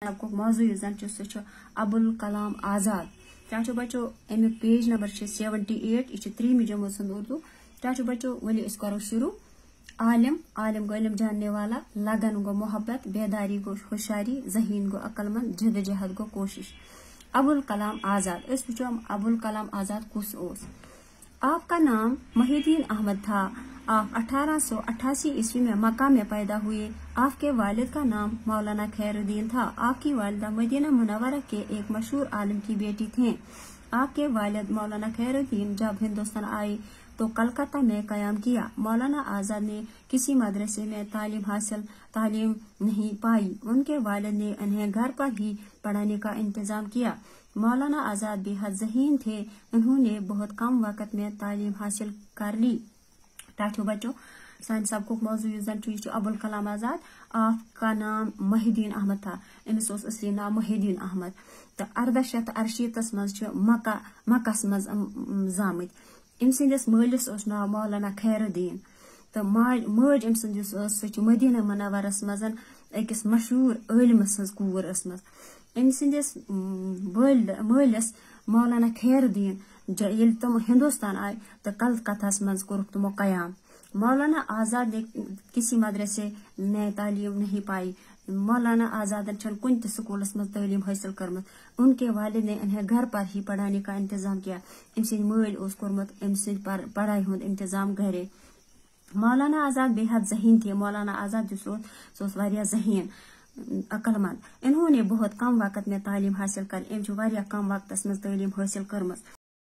आपको मौजू सह अबुल कलाम आजाद चाचो बच्चो अमुक पेज नंबर 78 यह 3 जमात उर्दू। चाचो बच्चो वली करो शुरू। आलिम आलिम गो इल्म जानने वाला, लगन गो मोहब्बत, बेदारी गो होशियारी, जहीन गो अक्लमंद, जदोजहद गो कोशिश। अबुल कलाम आजाद वो अबुल कलाम आजाद कुस ओस। आपका नाम मोहिउद्दीन अहमद था। आप 1888 ईस्वी में मक्का में पैदा हुए। आपके वालिद का नाम मौलाना खैरुद्दीन था। आपकी वालिदा मदीना मुनव्वरा के एक मशहूर आलिम की बेटी थीं। आपके वालिद मौलाना खैरुद्दीन जब हिंदुस्तान आए तो कलकत्ता में कयाम किया। मौलाना आजाद ने किसी मदरसे में तालीम नहीं पाई। उनके वालिद ने उन्हें घर पर ही पढ़ाने का इंतजाम किया। मौलाना आजाद बेहद ज़हीन थे। उन्होंने बहुत कम वक्त में तालीम हासिल कर ली। टाठो बच्चों सान सबको मौजू अबुल कलाम आजाद। आपका नाम मोहिउद्दीन अहमद था। अमिस असली नाम मोहिउद्दीन अहमद। तो 1868 मज मक्कस मज जामत। अम सदिस मालिस नाव मौलाना खैरुद्दीन। तो मज अम सह मदीना मुनव्वरस मज अकिस मशहूर आलिमस हज कूर असमज। अम सदिस मालिस मौलाना खैरुद्दीन ये तुम हिंदुस्तान आए तो कलकत्तास मज कोरुक तुमो कयाम। मौलाना आजाद ने किसी मदरसे में तालीम नहीं पाई। मौलाना आजाद कुन स्कूलस मज तालीम हासिल करमत। उनके वालिद ने उन्हें घर पर ही पढ़ाने का इंतजाम किया। अम सद माल कोर्मुत अम सद पढ़ाई हुंद इंतजाम घरे। मौलाना आजाद बेहद ज़हीन थे। मौलाना आजाद वारिया ज़हीन अक्लमंद। इन्होंने बहुत कम वक्त में तालीम हासिल कर कम वक्त में तालीम हासिल करमत।